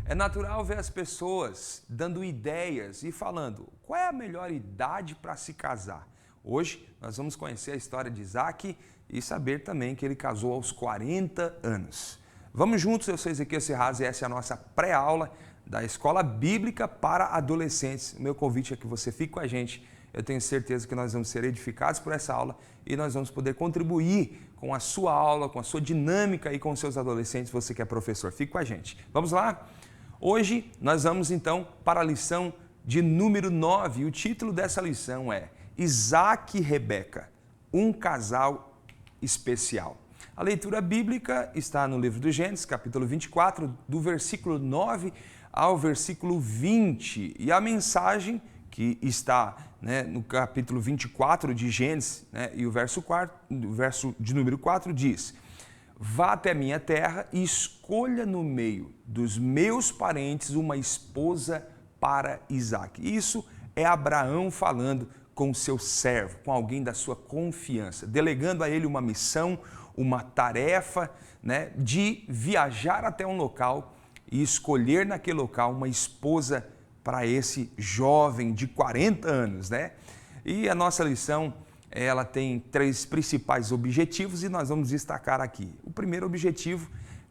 É natural ver as pessoas dando ideias e falando qual é a melhor idade para se casar. Hoje nós vamos conhecer a história de Isaac e saber também que ele casou aos 40 anos. Vamos juntos, eu sou Ezequiel Serraz e essa é a nossa pré-aula da Escola Bíblica para Adolescentes. O meu convite é que você fique com a gente. Eu tenho certeza que nós vamos ser edificados por essa aula e nós vamos poder contribuir com a sua aula, com a sua dinâmica e com os seus adolescentes, você que é professor. Fique com a gente. Vamos lá? Hoje nós vamos então para a lição de número 9 e o título dessa lição é Isaac e Rebeca, um casal especial. A leitura bíblica está no livro do Gênesis, capítulo 24, do versículo 9 ao versículo 20. E a mensagem que está no capítulo 24 de Gênesis, e o verso de número 4 diz: vá até minha terra e escolha no meio dos meus parentes uma esposa para Isaac. Isso é Abraão falando com seu servo, com alguém da sua confiança, delegando a ele uma missão, uma tarefa de viajar até um local e escolher naquele local uma esposa para esse jovem de 40 anos. E a nossa lição, ela tem 3 principais objetivos e nós vamos destacar aqui. O primeiro objetivo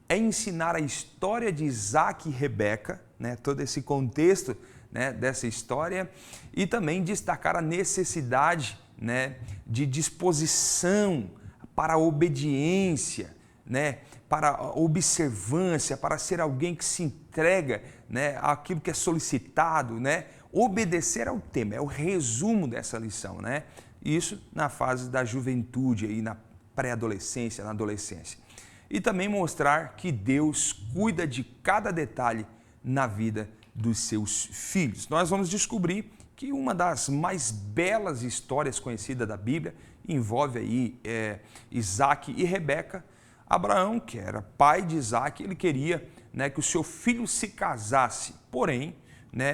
é ensinar a história de Isaac e Rebeca, todo esse contexto dessa história, e também destacar a necessidade de disposição para a obediência, para a observância, para ser alguém que se entrega àquilo que é solicitado, obedecer ao tema, é o resumo dessa lição, Isso na fase da juventude, aí na pré-adolescência, na adolescência. E também mostrar que Deus cuida de cada detalhe na vida dos seus filhos. Nós vamos descobrir que uma das mais belas histórias conhecidas da Bíblia envolve aí Isaac e Rebeca. Abraão, que era pai de Isaac, ele queria que o seu filho se casasse, porém,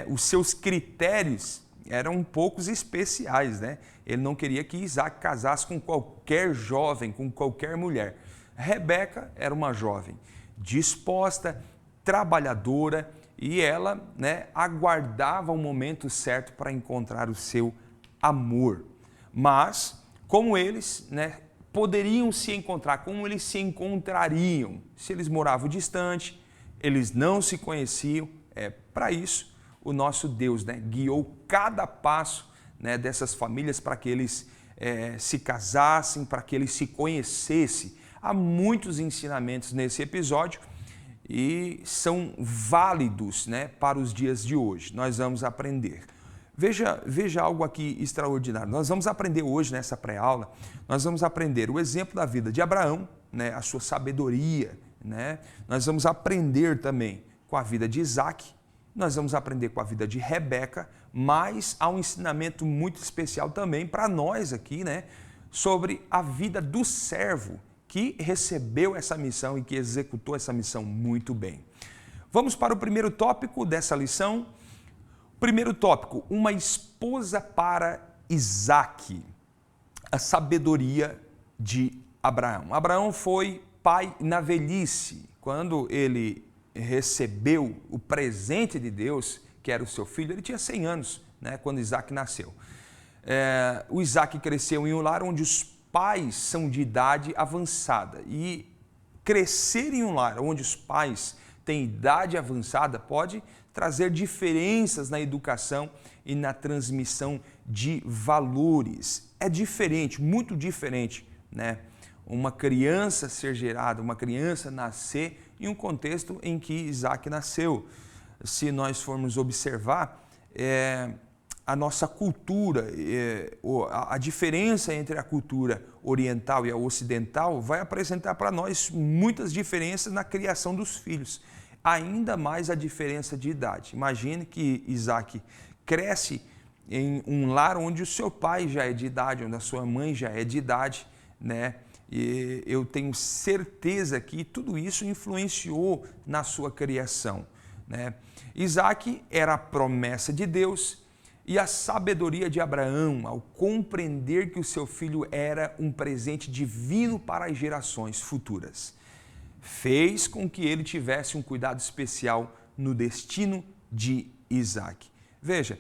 os seus critérios eram um pouco especiais, Ele não queria que Isaac casasse com qualquer jovem, com qualquer mulher. Rebeca era uma jovem disposta, trabalhadora, e ela aguardava o momento certo para encontrar o seu amor. Mas, como eles poderiam se encontrar, como eles se encontrariam? Se eles moravam distante, eles não se conheciam, para isso o nosso Deus guiou cada passo dessas famílias para que eles se casassem, para que eles se conhecessem. Há muitos ensinamentos nesse episódio e são válidos para os dias de hoje. Nós vamos aprender. Veja algo aqui extraordinário. Nós vamos aprender hoje nessa pré-aula, nós vamos aprender o exemplo da vida de Abraão, a sua sabedoria, Nós vamos aprender também com a vida de Isaac, nós vamos aprender com a vida de Rebeca, mas há um ensinamento muito especial também para nós aqui, sobre a vida do servo que recebeu essa missão e que executou essa missão muito bem. Vamos para o primeiro tópico dessa lição. Primeiro tópico, uma esposa para Isaac, a sabedoria de Abraão. Abraão foi pai na velhice, quando ele recebeu o presente de Deus, que era o seu filho. Ele tinha 100 anos, quando Isaac nasceu. O Isaac cresceu em um lar onde os pais são de idade avançada, e crescer em um lar onde os pais têm idade avançada pode trazer diferenças na educação e na transmissão de valores. É diferente, muito diferente, uma criança ser gerada, uma criança nascer em um contexto em que Isaac nasceu. Se nós formos observar, a nossa cultura, a diferença entre a cultura oriental e a ocidental vai apresentar para nós muitas diferenças na criação dos filhos, ainda mais a diferença de idade. Imagine que Isaac cresce em um lar onde o seu pai já é de idade, onde a sua mãe já é de idade, E eu tenho certeza que tudo isso influenciou na sua criação, Isaac era a promessa de Deus e a sabedoria de Abraão, ao compreender que o seu filho era um presente divino para as gerações futuras, fez com que ele tivesse um cuidado especial no destino de Isaac. Veja,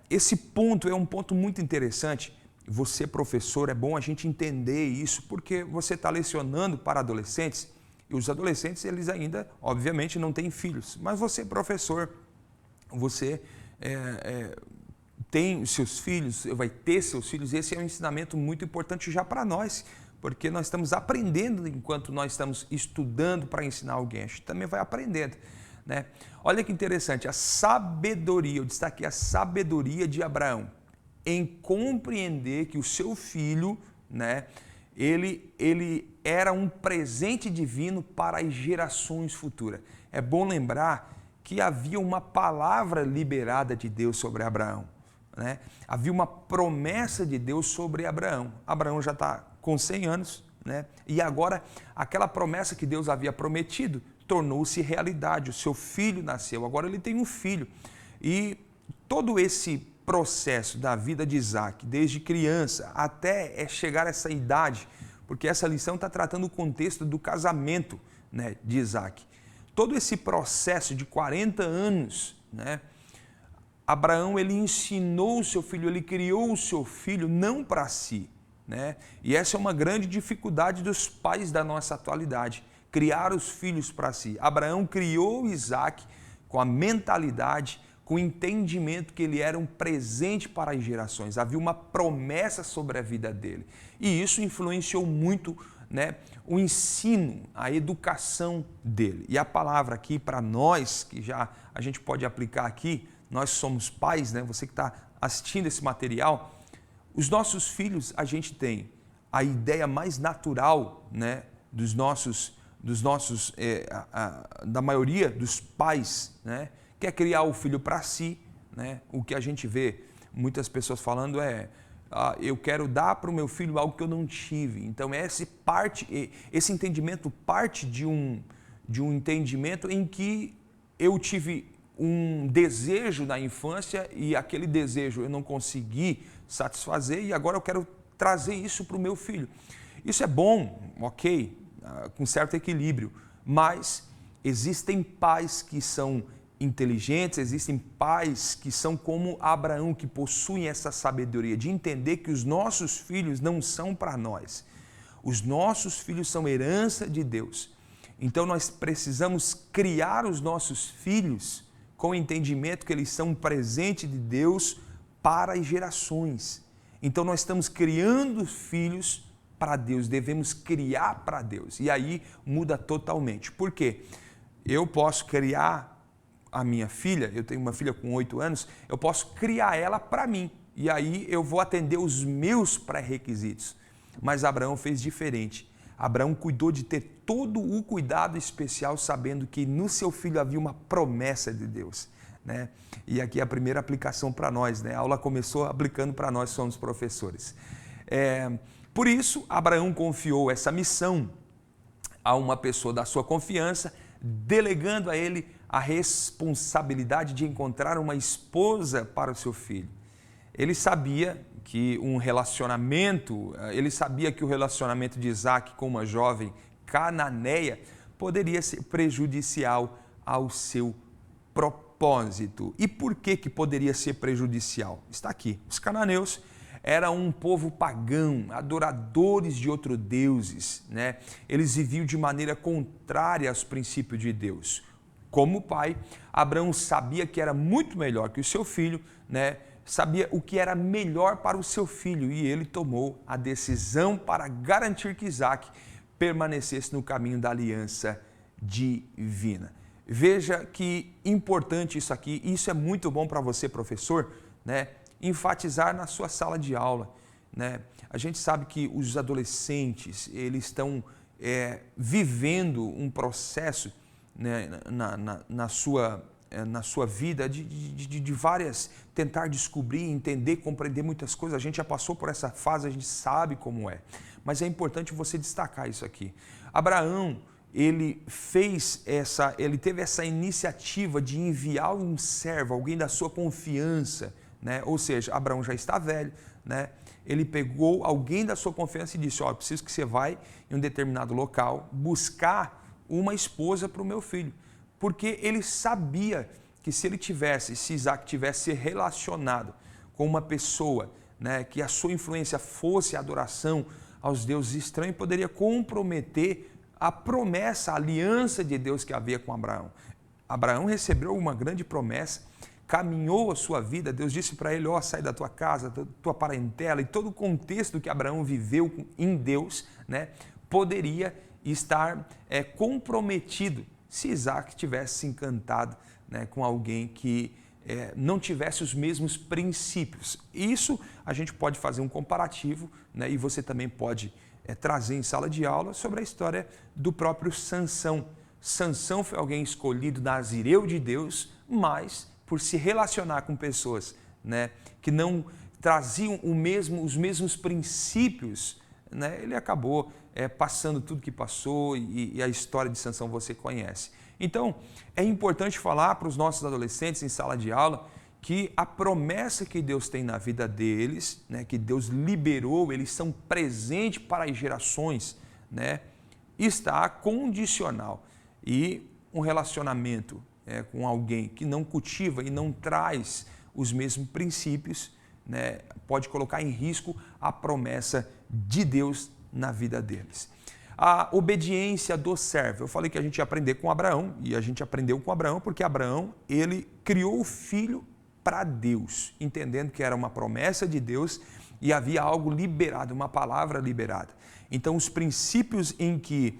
esse ponto é um ponto muito interessante. Você, professor, é bom a gente entender isso, porque você está lecionando para adolescentes, e os adolescentes, eles ainda, obviamente, não têm filhos. Mas você, professor, você tem os seus filhos, vai ter seus filhos. Esse é um ensinamento muito importante já para nós, porque nós estamos aprendendo enquanto nós estamos estudando para ensinar alguém. A gente também vai aprendendo, né? Olha que interessante, a sabedoria, eu destaquei a sabedoria de Abraão em compreender que o seu filho, né, ele era um presente divino para as gerações futuras. É bom lembrar que havia uma palavra liberada de Deus sobre Abraão, né? Havia uma promessa de Deus sobre Abraão. Abraão já está com 100 anos, né? E agora aquela promessa que Deus havia prometido tornou-se realidade. O seu filho nasceu, agora ele tem um filho. E todo esse processo da vida de Isaac, desde criança até chegar a essa idade, porque essa lição está tratando o contexto do casamento, né, de Isaac. Todo esse processo de 40 anos, né, Abraão, ele ensinou o seu filho, ele criou o seu filho não para si, né? E essa é uma grande dificuldade dos pais da nossa atualidade, criar os filhos para si. Abraão criou Isaac com a mentalidade, com o entendimento que ele era um presente para as gerações. Havia uma promessa sobre a vida dele. E isso influenciou muito, né, o ensino, a educação dele. E a palavra aqui para nós, que já a gente pode aplicar aqui, nós somos pais, né? Você que está assistindo esse material, os nossos filhos, a gente tem a ideia mais natural, né, da maioria dos pais, né, que é criar o filho para si, né? O que a gente vê muitas pessoas falando eu quero dar para o meu filho algo que eu não tive. Então esse entendimento parte de um entendimento em que eu tive um desejo na infância e aquele desejo eu não consegui satisfazer e agora eu quero trazer isso para o meu filho. Isso é bom, ok, com certo equilíbrio, mas existem pais que são inteligentes, existem pais que são como Abraão, que possuem essa sabedoria de entender que os nossos filhos não são para nós. Os nossos filhos são herança de Deus. Então nós precisamos criar os nossos filhos com o entendimento que eles são um presente de Deus para as gerações. Então nós estamos criando filhos para Deus, devemos criar para Deus. E aí muda totalmente. Por quê? Eu posso criar a minha filha, eu tenho uma filha com 8 anos, eu posso criar ela para mim. E aí eu vou atender os meus pré-requisitos. Mas Abraão fez diferente. Abraão cuidou de ter todo o cuidado especial, sabendo que no seu filho havia uma promessa de Deus, né? E aqui é a primeira aplicação para nós, né? A aula começou aplicando para nós, somos professores. Por isso, Abraão confiou essa missão a uma pessoa da sua confiança, delegando a ele a responsabilidade de encontrar uma esposa para o seu filho. Ele sabia que o relacionamento de Isaac com uma jovem cananeia poderia ser prejudicial ao seu propósito. E por que poderia ser prejudicial? Está aqui. Os cananeus eram um povo pagão, adoradores de outros deuses, né? Eles viviam de maneira contrária aos princípios de Deus. Como pai, Abraão sabia que era muito melhor que o seu filho, né? Sabia o que era melhor para o seu filho e ele tomou a decisão para garantir que Isaac permanecesse no caminho da aliança divina. Veja que importante isso aqui, e isso é muito bom para você, professor, né? Enfatizar na sua sala de aula, né? A gente sabe que os adolescentes, eles estão vivendo um processo, né, na sua vida de várias, tentar descobrir, entender, compreender muitas coisas. A gente já passou por essa fase, a gente sabe como é. Mas é importante você destacar isso aqui. Abraão, ele teve essa iniciativa de enviar um servo, alguém da sua confiança, né? Ou seja, Abraão já está velho, né? Ele pegou alguém da sua confiança e disse: eu preciso que você vá em um determinado local buscar uma esposa para o meu filho, porque ele sabia que se Isaac tivesse se relacionado com uma pessoa, né, que a sua influência fosse a adoração aos deuses estranhos, poderia comprometer a promessa, a aliança de Deus que havia com Abraão. Abraão recebeu uma grande promessa, caminhou a sua vida, Deus disse para ele, sai da tua casa, da tua parentela, e todo o contexto que Abraão viveu em Deus, né, poderia estar comprometido se Isaac tivesse se encantado, né, com alguém que não tivesse os mesmos princípios. Isso a gente pode fazer um comparativo, né, e você também pode trazer em sala de aula sobre a história do próprio Sansão. Sansão foi alguém escolhido, nazireu de Deus, mas por se relacionar com pessoas, né, que não traziam os mesmos princípios, né, ele acabou passando tudo que passou e a história de Sansão você conhece. Então, é importante falar para os nossos adolescentes em sala de aula que a promessa que Deus tem na vida deles, né, que Deus liberou, eles são presentes para as gerações, né, está condicional. E um relacionamento com alguém que não cultiva e não traz os mesmos princípios, né, pode colocar em risco a promessa de Deus na vida deles. A obediência do servo. Eu falei que a gente ia aprender com Abraão, e a gente aprendeu com Abraão porque Abraão, ele criou o filho para Deus, entendendo que era uma promessa de Deus e havia algo liberado, uma palavra liberada. Então, os princípios em que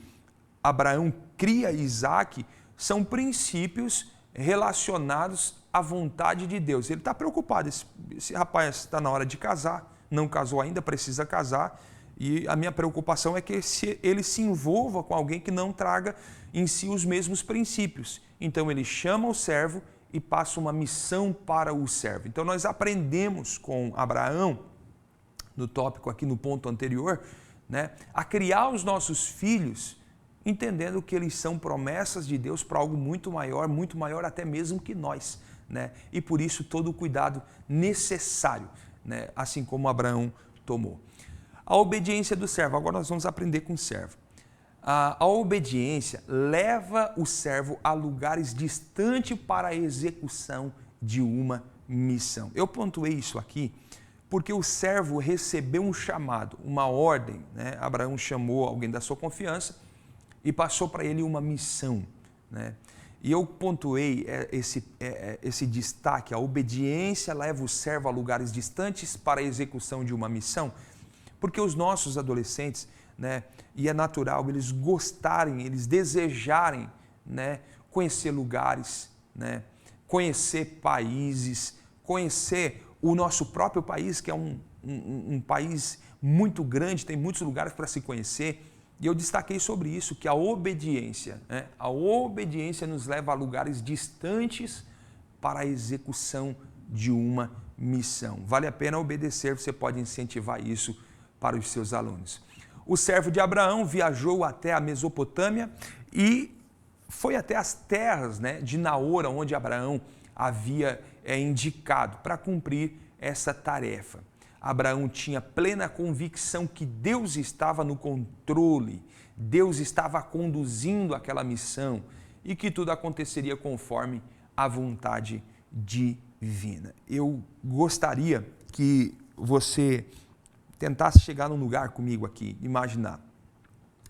Abraão cria Isaac são princípios relacionados à vontade de Deus. Ele está preocupado, esse rapaz está na hora de casar, não casou ainda, precisa casar, e a minha preocupação é que ele se envolva com alguém que não traga em si os mesmos princípios. Então ele chama o servo e passa uma missão para o servo. Então nós aprendemos com Abraão, no tópico aqui no ponto anterior, né, a criar os nossos filhos entendendo que eles são promessas de Deus para algo muito maior até mesmo que nós, né? E por isso todo o cuidado necessário, né, assim como Abraão tomou. A obediência do servo, agora nós vamos aprender com o servo. A obediência leva o servo a lugares distantes para a execução de uma missão. Eu pontuei isso aqui porque o servo recebeu um chamado, uma ordem, né? Abraão chamou alguém da sua confiança e passou para ele uma missão, né? E eu pontuei esse destaque, a obediência leva o servo a lugares distantes para a execução de uma missão, porque os nossos adolescentes, né, e é natural eles gostarem, eles desejarem, né, conhecer lugares, né, conhecer países, conhecer o nosso próprio país, que é um país muito grande, tem muitos lugares para se conhecer. E eu destaquei sobre isso, que a obediência nos leva a lugares distantes para a execução de uma missão. Vale a pena obedecer, você pode incentivar isso para os seus alunos. O servo de Abraão viajou até a Mesopotâmia e foi até as terras, né, de Naor, onde Abraão havia indicado para cumprir essa tarefa. Abraão tinha plena convicção que Deus estava no controle, Deus estava conduzindo aquela missão e que tudo aconteceria conforme a vontade divina. Eu gostaria que você tentasse chegar num lugar comigo aqui, imaginar.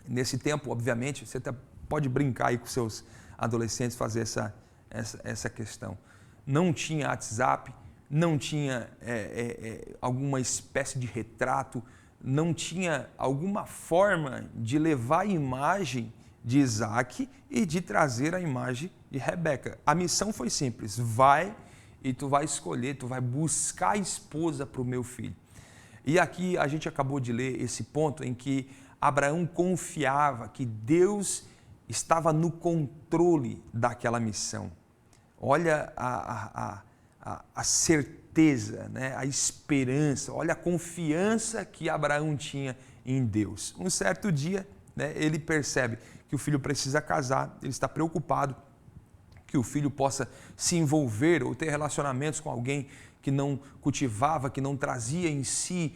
Nesse tempo, obviamente, você até pode brincar aí com seus adolescentes, fazer essa questão. Não tinha WhatsApp, não tinha alguma espécie de retrato, não tinha alguma forma de levar a imagem de Isaac e de trazer a imagem de Rebeca. A missão foi simples, vai e tu vai escolher, tu vai buscar a esposa para o meu filho. E aqui a gente acabou de ler esse ponto em que Abraão confiava que Deus estava no controle daquela missão. Olha a certeza, né? A esperança, olha a confiança que Abraão tinha em Deus. Um certo dia, né, ele percebe que o filho precisa casar, ele está preocupado que o filho possa se envolver ou ter relacionamentos com alguém que não cultivava, que não trazia em si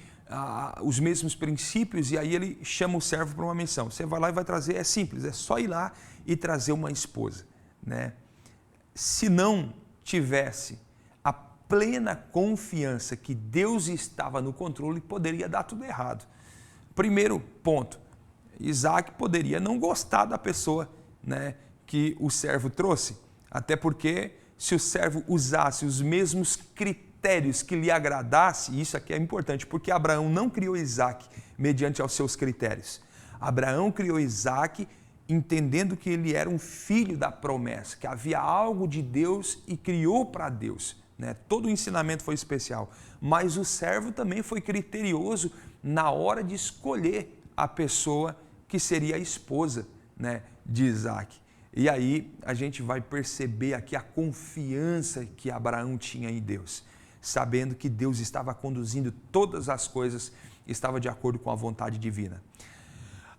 os mesmos princípios, e aí ele chama o servo para uma missão. Você vai lá e vai trazer, é simples, é só ir lá e trazer uma esposa, né? se não tivesse a plena confiança que Deus estava no controle, poderia dar tudo errado. Primeiro ponto, Isaac poderia não gostar da pessoa, né, que o servo trouxe, até porque se o servo usasse os mesmos critérios que lhe agradasse, isso aqui é importante, porque Abraão não criou Isaac mediante aos seus critérios. Abraão criou Isaac entendendo que ele era um filho da promessa, que havia algo de Deus e criou para Deus, né? Todo o ensinamento foi especial, mas o servo também foi criterioso na hora de escolher a pessoa que seria a esposa, né, de Isaac. E aí a gente vai perceber aqui a confiança que Abraão tinha em Deus, sabendo que Deus estava conduzindo todas as coisas, estava de acordo com a vontade divina.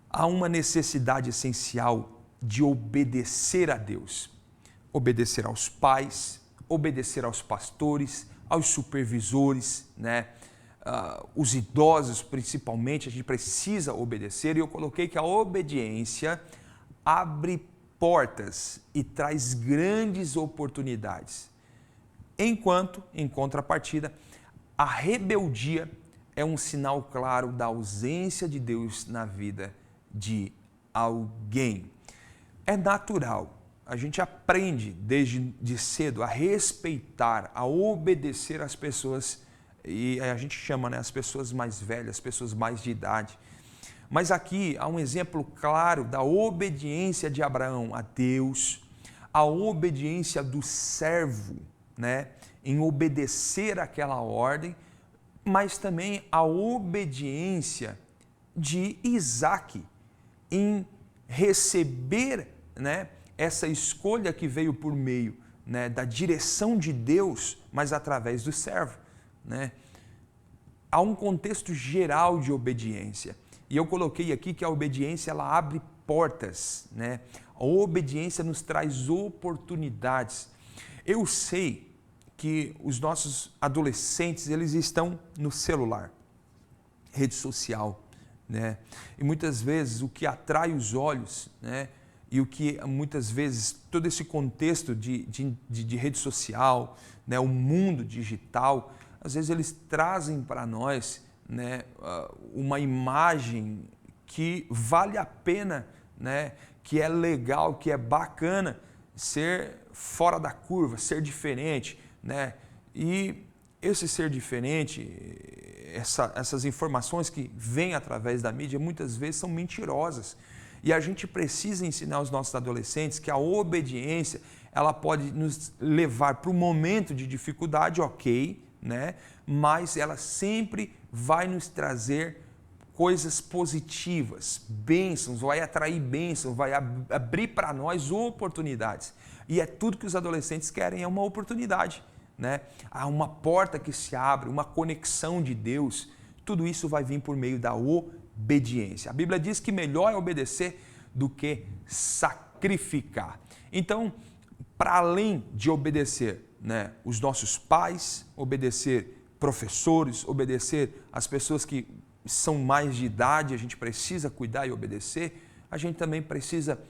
Há uma necessidade essencial de obedecer a Deus, obedecer aos pais, obedecer aos pastores, aos supervisores, né? Os idosos principalmente, a gente precisa obedecer, e eu coloquei que a obediência abre portas e traz grandes oportunidades. Enquanto, em contrapartida, a rebeldia é um sinal claro da ausência de Deus na vida de alguém. É natural, a gente aprende desde cedo a respeitar, a obedecer às pessoas, e a gente chama, né, as pessoas mais velhas, as pessoas mais de idade. Mas aqui há um exemplo claro da obediência de Abraão a Deus, a obediência do servo, né, em obedecer aquela ordem, mas também a obediência de Isaac em receber, né, essa escolha que veio por meio, né, da direção de Deus, mas através do servo, né? Há um contexto geral de obediência. E eu coloquei aqui que a obediência ela abre portas, né? A obediência nos traz oportunidades. Eu sei que os nossos adolescentes, eles estão no celular, rede social, né? E muitas vezes o que atrai os olhos, né? E o que muitas vezes todo esse contexto de rede social, né? O mundo digital, às vezes eles trazem para nós, né, uma imagem que vale a pena, né, que é legal, que é bacana ser fora da curva, ser diferente, né? E esse ser diferente, essas informações que vêm através da mídia, muitas vezes são mentirosas. E a gente precisa ensinar aos nossos adolescentes que a obediência, ela pode nos levar para um momento de dificuldade, ok, né? Mas ela sempre vai nos trazer coisas positivas, bênçãos, vai atrair bênçãos, vai abrir para nós oportunidades. E é tudo que os adolescentes querem, é uma oportunidade, né? Há uma porta que se abre, uma conexão de Deus. Tudo isso vai vir por meio da obediência. A Bíblia diz que melhor é obedecer do que sacrificar. Então, para além de obedecer, né, os nossos pais, obedecer professores, obedecer as pessoas que são mais de idade, a gente precisa cuidar e obedecer, a gente também precisa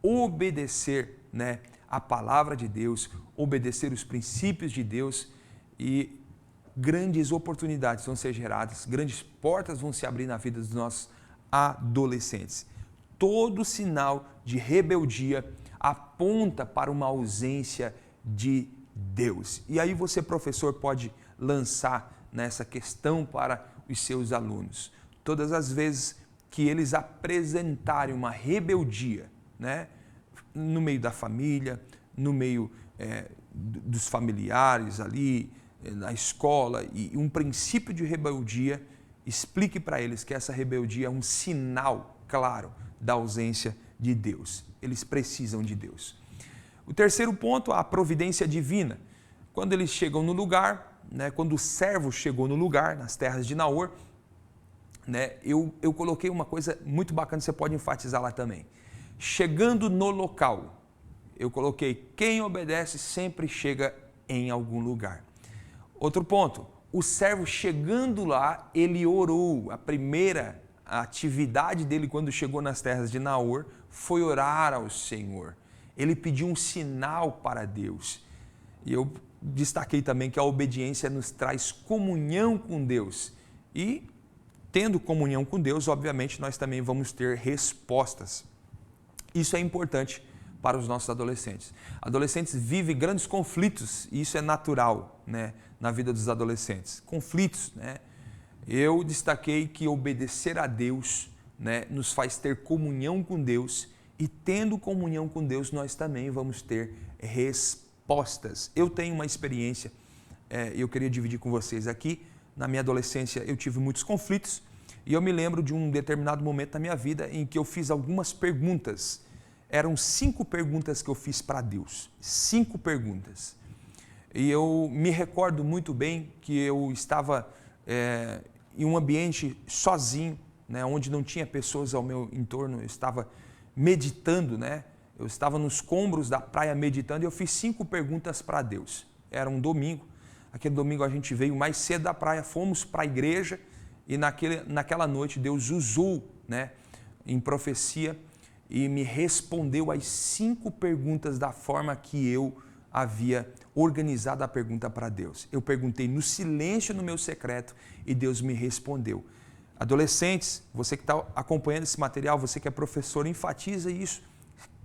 obedecer, né, a palavra de Deus, obedecer os princípios de Deus, e grandes oportunidades vão ser geradas, grandes portas vão se abrir na vida dos nossos adolescentes. Todo sinal de rebeldia aponta para uma ausência de Deus. E aí você, professor, pode lançar nessa questão para os seus alunos. Todas as vezes que eles apresentarem uma rebeldia, né, no meio da família, no meio dos familiares ali, na escola, e um princípio de rebeldia, explique para eles que essa rebeldia é um sinal claro da ausência de Deus. Eles precisam de Deus. O terceiro ponto, a providência divina. Quando eles chegam no lugar, né, quando o servo chegou no lugar, nas terras de Naor, né, eu coloquei uma coisa muito bacana, você pode enfatizar lá também. Chegando no local, eu coloquei, quem obedece sempre chega em algum lugar. Outro ponto, o servo chegando lá, ele orou. A primeira atividade dele quando chegou nas terras de Naor foi orar ao Senhor. ele pediu um sinal para Deus. E eu destaquei também que a obediência nos traz comunhão com Deus. E tendo comunhão com Deus, obviamente, nós também vamos ter respostas. Isso é importante para os nossos adolescentes. Adolescentes vivem grandes conflitos, e isso é natural, né, na vida dos adolescentes. Conflitos, né? Eu destaquei que obedecer a Deus, né, nos faz ter comunhão com Deus, e tendo comunhão com Deus, nós também vamos ter respostas. Eu tenho uma experiência, eu queria dividir com vocês aqui. Na minha adolescência eu tive muitos conflitos, e eu me lembro de um determinado momento da minha vida em que eu fiz algumas perguntas. Eram 5 perguntas que eu fiz para Deus, 5 perguntas. E eu me recordo muito bem que eu estava em um ambiente sozinho, né, onde não tinha pessoas ao meu entorno. Eu estava meditando, né? Eu estava nos escombros da praia meditando, e eu fiz 5 perguntas para Deus. Era um domingo. Aquele domingo a gente veio mais cedo da praia, fomos para a igreja, e naquela noite Deus usou, né, em profecia, e me respondeu as 5 perguntas da forma que eu havia organizado a pergunta para Deus. Eu perguntei no silêncio, no meu secreto, e Deus me respondeu. Adolescentes, você que está acompanhando esse material, você que é professor, enfatiza isso.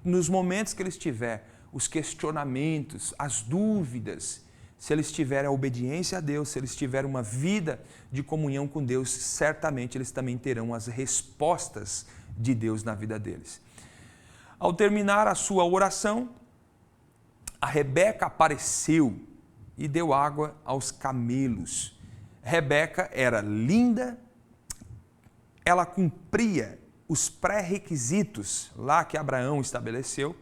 Nos momentos que eles tiverem os questionamentos, as dúvidas, se eles tiverem a obediência a Deus, se eles tiverem uma vida de comunhão com Deus, certamente eles também terão as respostas de Deus na vida deles. Ao terminar a sua oração, a Rebeca apareceu e deu água aos camelos. Rebeca era linda, ela cumpria os pré-requisitos lá que Abraão estabeleceu,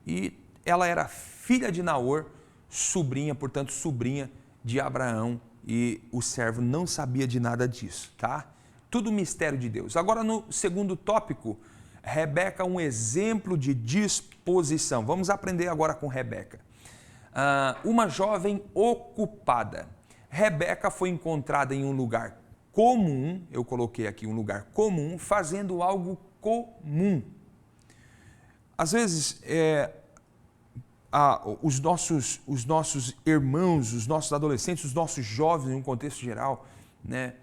e ela era filha de Naor, sobrinha, portanto, sobrinha de Abraão, e o servo não sabia de nada disso, tá? Tudo mistério de Deus. Agora, no segundo tópico, Rebeca, um exemplo de disposição. Vamos aprender agora com Rebeca. Uma jovem ocupada. Rebeca foi encontrada em um lugar comum, eu coloquei aqui um lugar comum, fazendo algo comum. Às vezes, os nossos irmãos, os nossos adolescentes, os nossos jovens, em um contexto geral, né,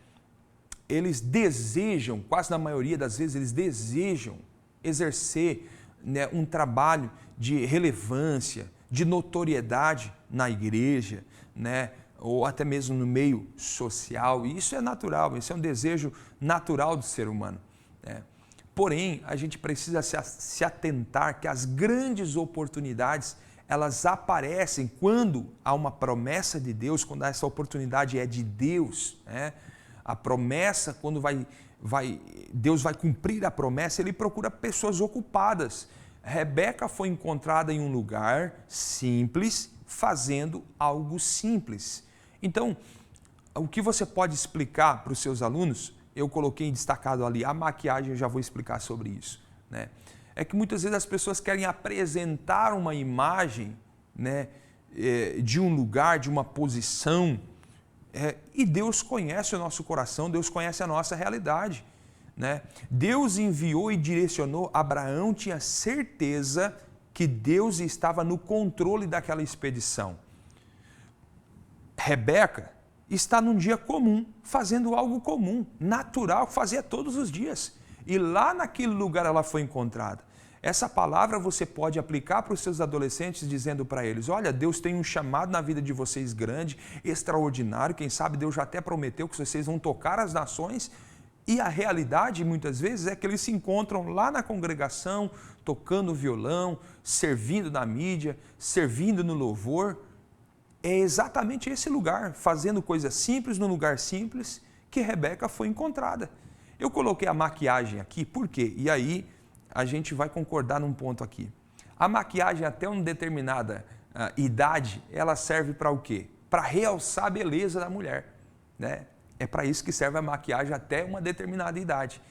eles desejam, quase na maioria das vezes, eles desejam exercer, né, um trabalho de relevância, de notoriedade na igreja, né, ou até mesmo no meio social. E isso é natural, isso é um desejo natural do ser humano, né? Porém, a gente precisa se atentar que as grandes oportunidades, elas aparecem quando há uma promessa de Deus, quando essa oportunidade é de Deus, né? A promessa, quando Deus vai cumprir a promessa, ele procura pessoas ocupadas. Rebeca foi encontrada em um lugar simples, fazendo algo simples. Então, o que você pode explicar para os seus alunos, eu coloquei destacado ali, a maquiagem, eu já vou explicar sobre isso, né? É que muitas vezes as pessoas querem apresentar uma imagem, né, de um lugar, de uma posição, e Deus conhece o nosso coração, Deus conhece a nossa realidade, né? Deus enviou e direcionou. Abraão tinha certeza que Deus estava no controle daquela expedição. Rebeca está num dia comum, fazendo algo comum, natural, que fazia todos os dias. E lá naquele lugar ela foi encontrada. Essa palavra você pode aplicar para os seus adolescentes, dizendo para eles: olha, Deus tem um chamado na vida de vocês grande, extraordinário, quem sabe Deus já até prometeu que vocês vão tocar as nações. E a realidade, muitas vezes, é que eles se encontram lá na congregação, tocando violão, servindo na mídia, servindo no louvor. É exatamente esse lugar, fazendo coisas simples, num lugar simples, que Rebeca foi encontrada. Eu coloquei a maquiagem aqui, por quê? E aí a gente vai concordar num ponto aqui. A maquiagem, até uma determinada idade, ela serve para o quê? Para realçar a beleza da mulher, né? É para isso que serve a maquiagem até uma determinada idade.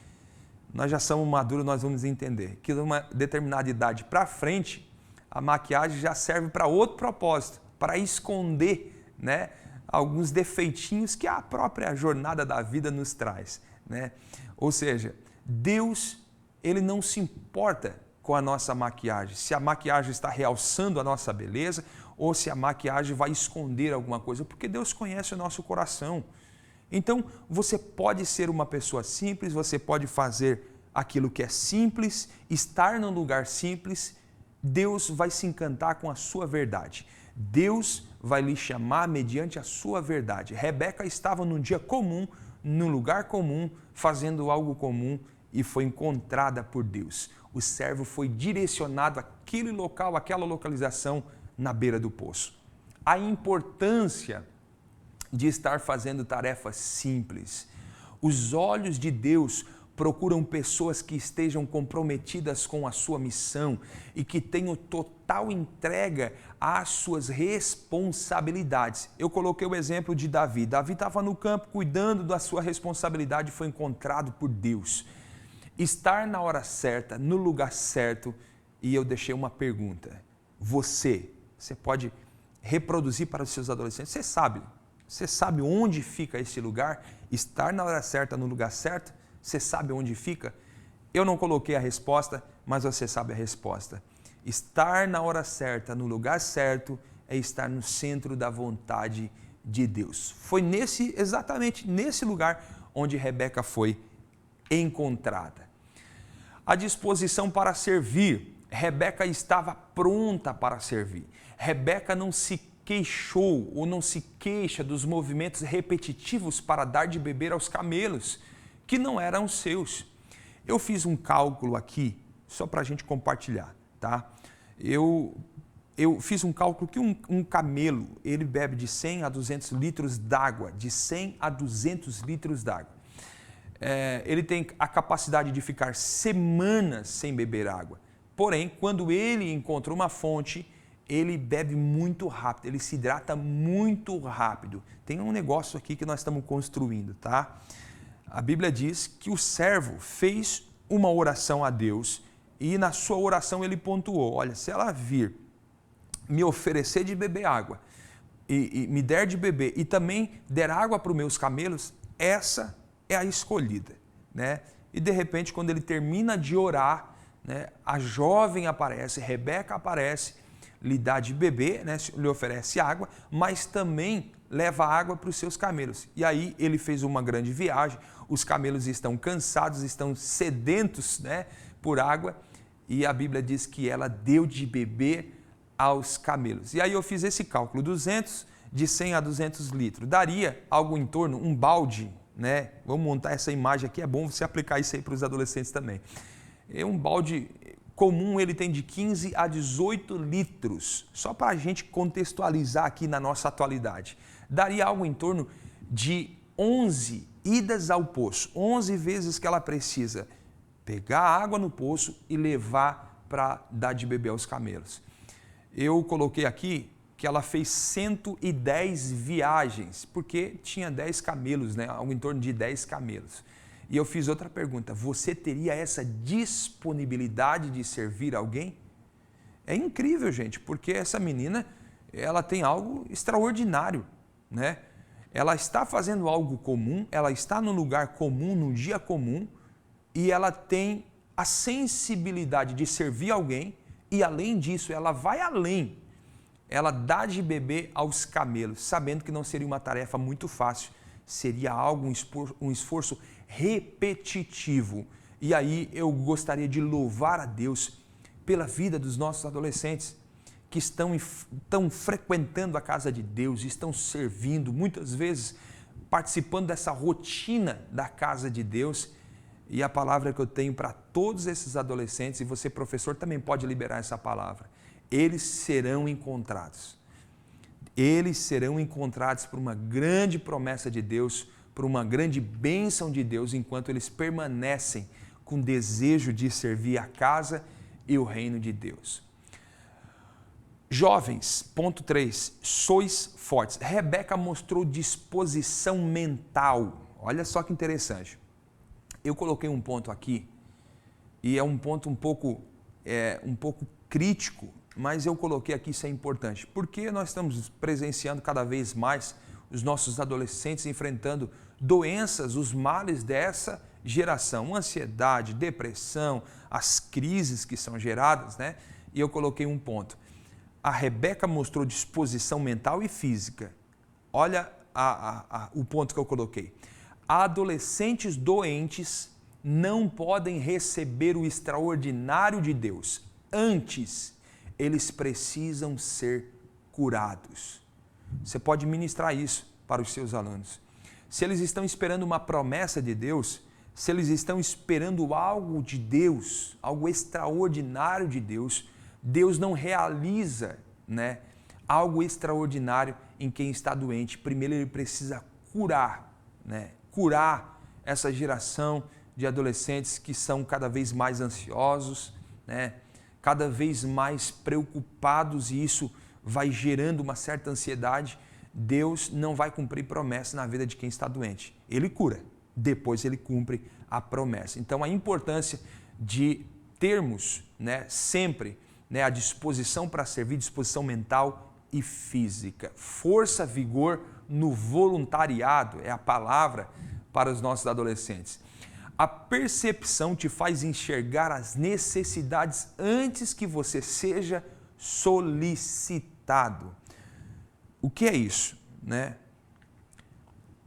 Nós já somos maduros, nós vamos entender que de uma determinada idade para frente, a maquiagem já serve para outro propósito, para esconder, né, alguns defeitinhos que a própria jornada da vida nos traz, né? Ou seja, Deus, ele não se importa com a nossa maquiagem, se a maquiagem está realçando a nossa beleza ou se a maquiagem vai esconder alguma coisa, porque Deus conhece o nosso coração. Então, você pode ser uma pessoa simples, você pode fazer aquilo que é simples, estar num lugar simples, Deus vai se encantar com a sua verdade. Deus vai lhe chamar mediante a sua verdade. Rebeca estava num dia comum, num lugar comum, fazendo algo comum e foi encontrada por Deus. O servo foi direcionado àquele local, àquela localização na beira do poço. A importância de estar fazendo tarefas simples. Os olhos de Deus procuram pessoas que estejam comprometidas com a sua missão e que tenham total entrega às suas responsabilidades. Eu coloquei o exemplo de Davi. Davi estava no campo cuidando da sua responsabilidade e foi encontrado por Deus. Estar na hora certa, no lugar certo, e eu deixei uma pergunta. Você pode reproduzir para os seus adolescentes, você sabe onde fica esse lugar? Estar na hora certa, no lugar certo? Você sabe onde fica? Eu não coloquei a resposta, mas você sabe a resposta. Estar na hora certa, no lugar certo, é estar no centro da vontade de Deus. Foi exatamente nesse lugar onde Rebeca foi encontrada. A disposição para servir. Rebeca estava pronta para servir. Rebeca não se queixou ou não se queixa dos movimentos repetitivos para dar de beber aos camelos, que não eram seus. Eu fiz um cálculo aqui, só para a gente compartilhar, tá? Eu fiz um cálculo que um camelo, ele bebe de 100 a 200 litros d'água, de 100 a 200 litros d'água. Ele tem a capacidade de ficar semanas sem beber água. Porém, quando ele encontra uma fonte, ele bebe muito rápido, ele se hidrata muito rápido. Tem um negócio aqui que nós estamos construindo, tá? A Bíblia diz que o servo fez uma oração a Deus e na sua oração ele pontuou, olha, se ela vir me oferecer de beber água e me der de beber e também der água para os meus camelos, essa é a escolhida, né? E de repente, quando ele termina de orar, né, a jovem aparece, Rebeca aparece, lhe dá de beber, né, lhe oferece água, mas também leva água para os seus camelos. E aí ele fez uma grande viagem, os camelos estão cansados, estão sedentos, né, por água, e a Bíblia diz que ela deu de beber aos camelos. E aí eu fiz esse cálculo, de 100 a 200 litros, daria algo em torno, um balde, né? Vamos montar essa imagem aqui, é bom você aplicar isso aí para os adolescentes também. Um balde comum, ele tem de 15 a 18 litros, só para a gente contextualizar aqui na nossa atualidade. Daria algo em torno de 11 idas ao poço, 11 vezes que ela precisa pegar água no poço e levar para dar de beber aos camelos. Eu coloquei aqui que ela fez 110 viagens, porque tinha 10 camelos, né? Algo em torno de 10 camelos. E eu fiz outra pergunta, você teria essa disponibilidade de servir alguém? É incrível, gente, porque essa menina, ela tem algo extraordinário, né? Ela está fazendo algo comum, ela está num lugar comum, num dia comum, e ela tem a sensibilidade de servir alguém, e além disso, ela vai além. Ela dá de beber aos camelos, sabendo que não seria uma tarefa muito fácil, seria algo, um esforço repetitivo. E aí eu gostaria de louvar a Deus pela vida dos nossos adolescentes que estão frequentando a casa de Deus, estão servindo, muitas vezes participando dessa rotina da casa de Deus. E a palavra que eu tenho para todos esses adolescentes, e você, professor, também pode liberar essa palavra, eles serão encontrados. Eles serão encontrados por uma grande promessa de Deus, por uma grande bênção de Deus, enquanto eles permanecem com desejo de servir a casa e o reino de Deus. Jovens, ponto 3, sois fortes. Rebeca mostrou disposição mental. Olha só que interessante. Eu coloquei um ponto aqui, e é um ponto um pouco crítico, mas eu coloquei aqui, isso é importante, porque nós estamos presenciando cada vez mais os nossos adolescentes enfrentando doenças, os males dessa geração, ansiedade, depressão, as crises que são geradas, né? E eu coloquei um ponto. A Rebeca mostrou disposição mental e física. Olha o ponto que eu coloquei. Adolescentes doentes não podem receber o extraordinário de Deus. Antes, eles precisam ser curados. Você pode ministrar isso para os seus alunos. Se eles estão esperando uma promessa de Deus, se eles estão esperando algo de Deus, algo extraordinário de Deus, Deus não realiza, né, algo extraordinário em quem está doente. Primeiro ele precisa curar, né, curar essa geração de adolescentes que são cada vez mais ansiosos, né, cada vez mais preocupados, e isso vai gerando uma certa ansiedade. Deus não vai cumprir promessa na vida de quem está doente. Ele cura, depois ele cumpre a promessa. Então a importância de termos, né, sempre, né, a disposição para servir, disposição mental e física. Força, vigor no voluntariado é a palavra para os nossos adolescentes. A percepção te faz enxergar as necessidades antes que você seja solicitado. O que é isso, né?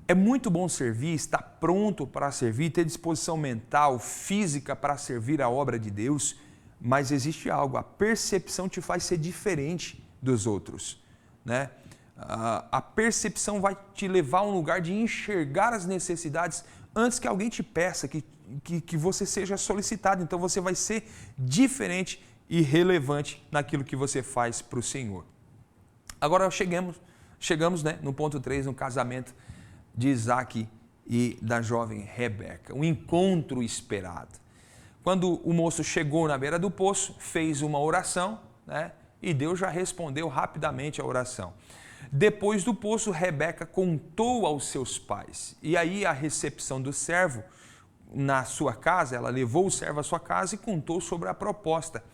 É muito bom servir, estar pronto para servir, ter disposição mental, física para servir a obra de Deus, mas existe algo, a percepção te faz ser diferente dos outros, né? A percepção vai te levar a um lugar de enxergar as necessidades antes que alguém te peça, que você seja solicitado. Então você vai ser diferente e relevante naquilo que você faz para o Senhor. Agora chegamos, né, no ponto 3, no casamento de Isaac e da jovem Rebeca, um encontro esperado. Quando o moço chegou na beira do poço, fez uma oração, né, e Deus já respondeu rapidamente a oração. Depois do poço, Rebeca contou aos seus pais. E aí a recepção do servo na sua casa, ela levou o servo à sua casa e contou sobre a proposta.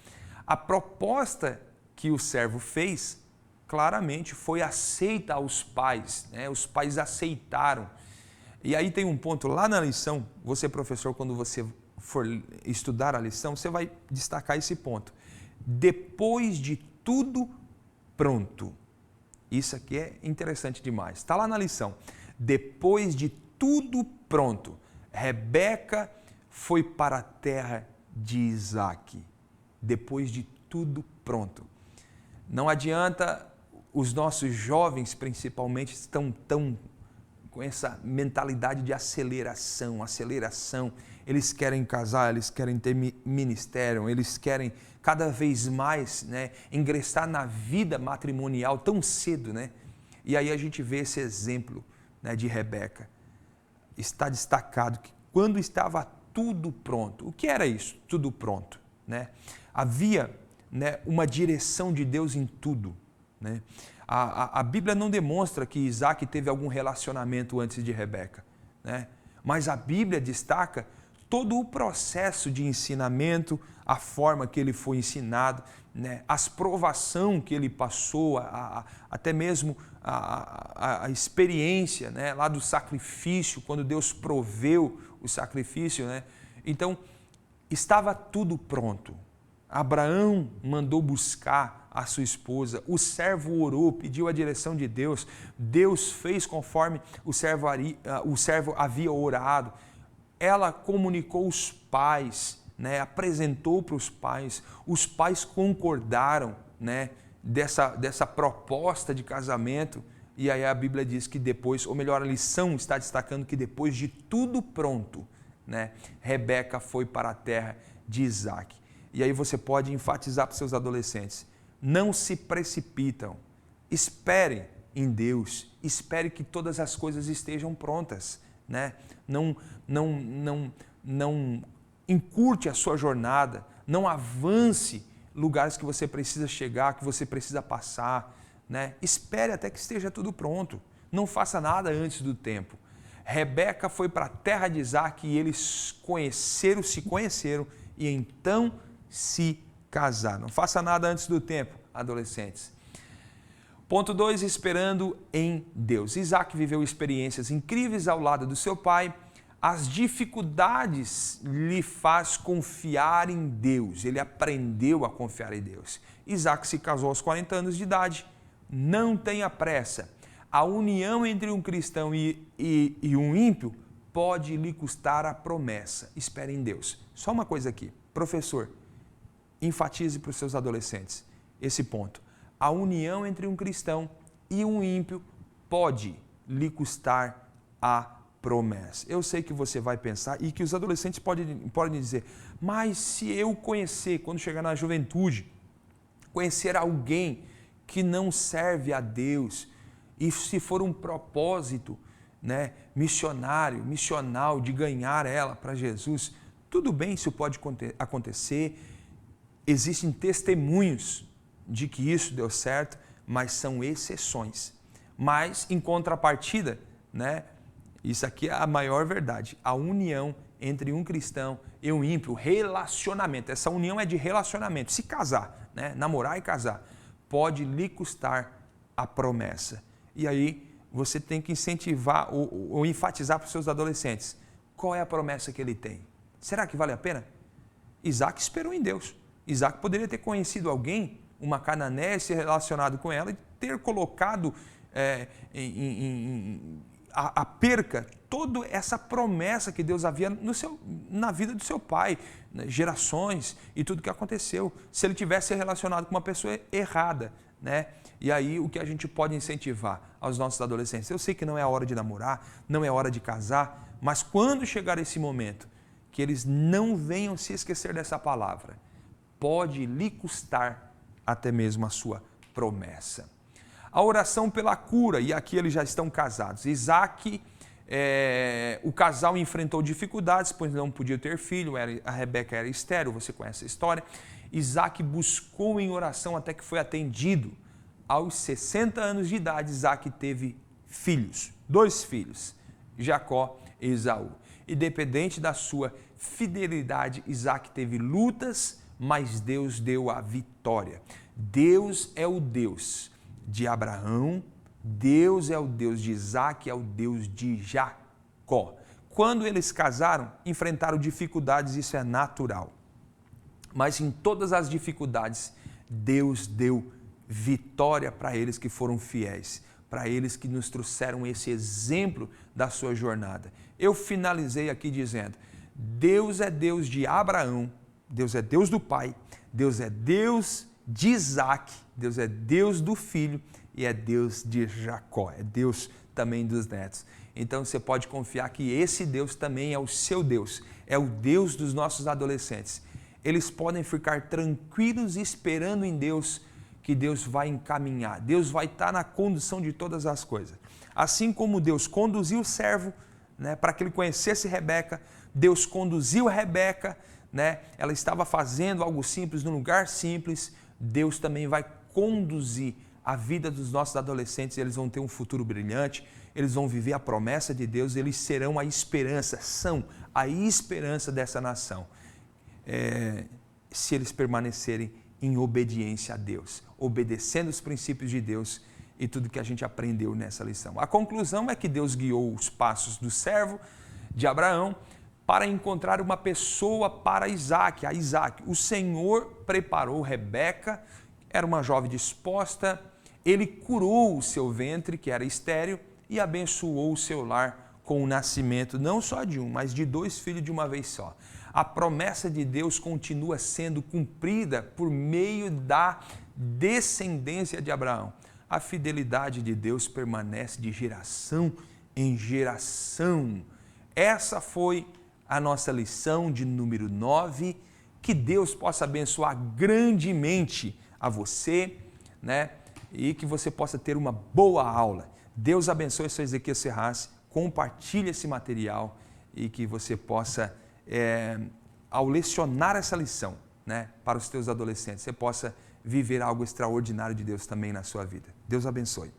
A proposta que o servo fez, claramente, foi aceita aos pais, né? Os pais aceitaram. E aí tem um ponto lá na lição, você professor, quando você for estudar a lição, você vai destacar esse ponto. Depois de tudo pronto. Isso aqui é interessante demais. Está lá na lição. Depois de tudo pronto, Rebeca foi para a terra de Isaac. Depois de tudo pronto. Não adianta, os nossos jovens principalmente estão tão com essa mentalidade de aceleração. Eles querem casar, eles querem ter ministério, eles querem cada vez mais, né, ingressar na vida matrimonial tão cedo, né? E aí a gente vê esse exemplo, né, de Rebeca. Está destacado que quando estava tudo pronto. O que era isso? Tudo pronto, né? Havia, né, uma direção de Deus em tudo, né? A Bíblia não demonstra que Isaac teve algum relacionamento antes de Rebeca, né? Mas a Bíblia destaca todo o processo de ensinamento, a forma que ele foi ensinado, né? As provações que ele passou, até mesmo a experiência, né, lá do sacrifício, quando Deus proveu o sacrifício, né? Então, estava tudo pronto. Abraão mandou buscar a sua esposa, o servo orou, pediu a direção de Deus, Deus fez conforme o servo havia orado, ela comunicou os pais, né, apresentou para os pais concordaram, né, dessa proposta de casamento, e aí a Bíblia diz que depois, ou melhor, a lição está destacando que depois de tudo pronto, né, Rebeca foi para a terra de Isaac. E aí você pode enfatizar para os seus adolescentes, não se precipitam, esperem em Deus, espere que todas as coisas estejam prontas, né? Não encurte a sua jornada, não avance lugares que você precisa chegar, que você precisa passar, né? Espere até que esteja tudo pronto, não faça nada antes do tempo. Rebeca foi para a terra de Isaac e eles se conheceram e então se casar. Não faça nada antes do tempo, adolescentes. Ponto 2, esperando em Deus. Isaac viveu experiências incríveis ao lado do seu pai. As dificuldades lhe faz confiar em Deus. Ele aprendeu a confiar em Deus. Isaac se casou aos 40 anos de idade. Não tenha pressa. A união entre um cristão e um ímpio pode lhe custar a promessa. Espere em Deus. Só uma coisa aqui. Professor, enfatize para os seus adolescentes esse ponto. A união entre um cristão e um ímpio pode lhe custar a promessa. Eu sei que você vai pensar e que os adolescentes podem dizer, mas se eu conhecer, quando chegar na juventude, conhecer alguém que não serve a Deus e se for um propósito, né, missional de ganhar ela para Jesus, tudo bem, isso pode acontecer. Existem testemunhos de que isso deu certo, mas são exceções. Mas, em contrapartida, né, isso aqui é a maior verdade, a união entre um cristão e um ímpio, relacionamento, essa união é de relacionamento, se casar, né, namorar e casar, pode lhe custar a promessa. E aí você tem que incentivar ou enfatizar para os seus adolescentes, qual é a promessa que ele tem? Será que vale a pena? Isaac esperou em Deus. Isaac poderia ter conhecido alguém, uma cananeia, se relacionado com ela e ter colocado a perca toda essa promessa que Deus havia na vida do seu pai, né, gerações e tudo que aconteceu, se ele tivesse relacionado com uma pessoa errada, né? E aí o que a gente pode incentivar aos nossos adolescentes? Eu sei que não é a hora de namorar, não é a hora de casar, mas quando chegar esse momento, que eles não venham se esquecer dessa palavra, pode lhe custar até mesmo a sua promessa. A oração pela cura, e aqui eles já estão casados. Isaac, o casal enfrentou dificuldades, pois não podia ter filho, a Rebeca era estéril, você conhece a história. Isaac buscou em oração até que foi atendido. Aos 60 anos de idade, Isaac teve filhos, 2 filhos, Jacó e Esaú. Independente da sua fidelidade, Isaac teve lutas, mas Deus deu a vitória. Deus é o Deus de Abraão, Deus é o Deus de Isaac, é o Deus de Jacó. Quando eles casaram, enfrentaram dificuldades, isso é natural. Mas em todas as dificuldades, Deus deu vitória para eles que foram fiéis, para eles que nos trouxeram esse exemplo da sua jornada. Eu finalizei aqui dizendo, Deus é Deus de Abraão, Deus é Deus do pai, Deus é Deus de Isaac, Deus é Deus do filho e é Deus de Jacó, é Deus também dos netos. Então você pode confiar que esse Deus também é o seu Deus, é o Deus dos nossos adolescentes. Eles podem ficar tranquilos esperando em Deus, que Deus vai encaminhar, Deus vai estar na condução de todas as coisas. Assim como Deus conduziu o servo, né, para que ele conhecesse Rebeca, Deus conduziu a Rebeca, né, ela estava fazendo algo simples num lugar simples, Deus também vai conduzir a vida dos nossos adolescentes, eles vão ter um futuro brilhante, eles vão viver a promessa de Deus, eles serão a esperança, são a esperança dessa nação, se eles permanecerem em obediência a Deus, obedecendo os princípios de Deus e tudo que a gente aprendeu nessa lição. A conclusão é que Deus guiou os passos do servo de Abraão para encontrar uma pessoa para Isaac, a Isaac. O Senhor preparou Rebeca, era uma jovem disposta, ele curou o seu ventre, que era estéril, e abençoou o seu lar com o nascimento não só de um, mas de 2 filhos de uma vez só. A promessa de Deus continua sendo cumprida por meio da descendência de Abraão. A fidelidade de Deus permanece de geração em geração. Essa foi a nossa lição de número 9. Que Deus possa abençoar grandemente a você, né? E que você possa ter uma boa aula. Deus abençoe, seu Ezequiel Serraz, compartilhe esse material e que você possa, ao lecionar essa lição, né, para os teus adolescentes, você possa viver algo extraordinário de Deus também na sua vida. Deus abençoe.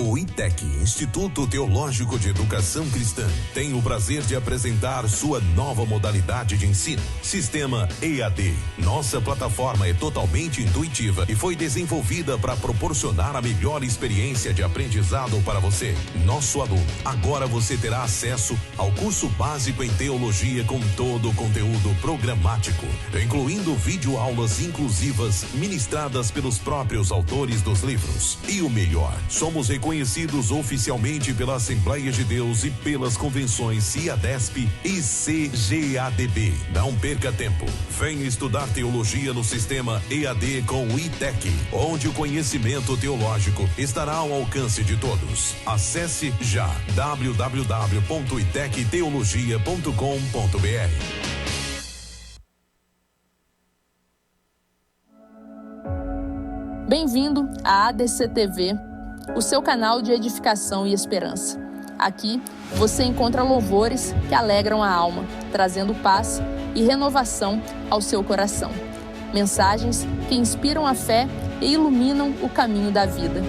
O ITEC, Instituto Teológico de Educação Cristã tem o prazer de apresentar sua nova modalidade de ensino, Sistema EAD. Nossa plataforma é totalmente intuitiva e foi desenvolvida para proporcionar a melhor experiência de aprendizado para você, nosso aluno. Agora você terá acesso ao curso básico em teologia com todo o conteúdo programático, incluindo videoaulas inclusivas ministradas pelos próprios autores dos livros. E o melhor, somos reconhecidos oficialmente pela Assembleia de Deus e pelas convenções CIADESP e CGADB. Não perca tempo. Venha estudar teologia no sistema EAD com o ITEC, onde o conhecimento teológico estará ao alcance de todos. Acesse já www.itecteologia.com.br. Bem-vindo à ADC TV, o seu canal de edificação e esperança. Aqui você encontra louvores que alegram a alma, trazendo paz e renovação ao seu coração. Mensagens que inspiram a fé e iluminam o caminho da vida.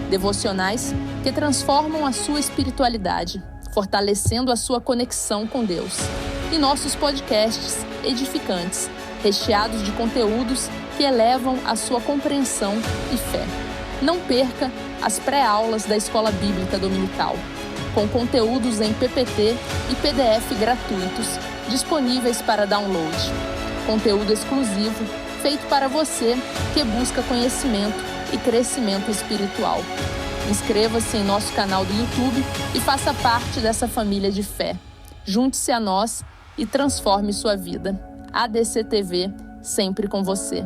Devocionais que transformam a sua espiritualidade, fortalecendo a sua conexão com Deus. E nossos podcasts edificantes, recheados de conteúdos que elevam a sua compreensão e fé. Não perca as pré-aulas da Escola Bíblica Dominical, com conteúdos em PPT e PDF gratuitos, disponíveis para download. Conteúdo exclusivo, feito para você que busca conhecimento e crescimento espiritual. Inscreva-se em nosso canal do YouTube e faça parte dessa família de fé. Junte-se a nós e transforme sua vida. ADC TV, sempre com você.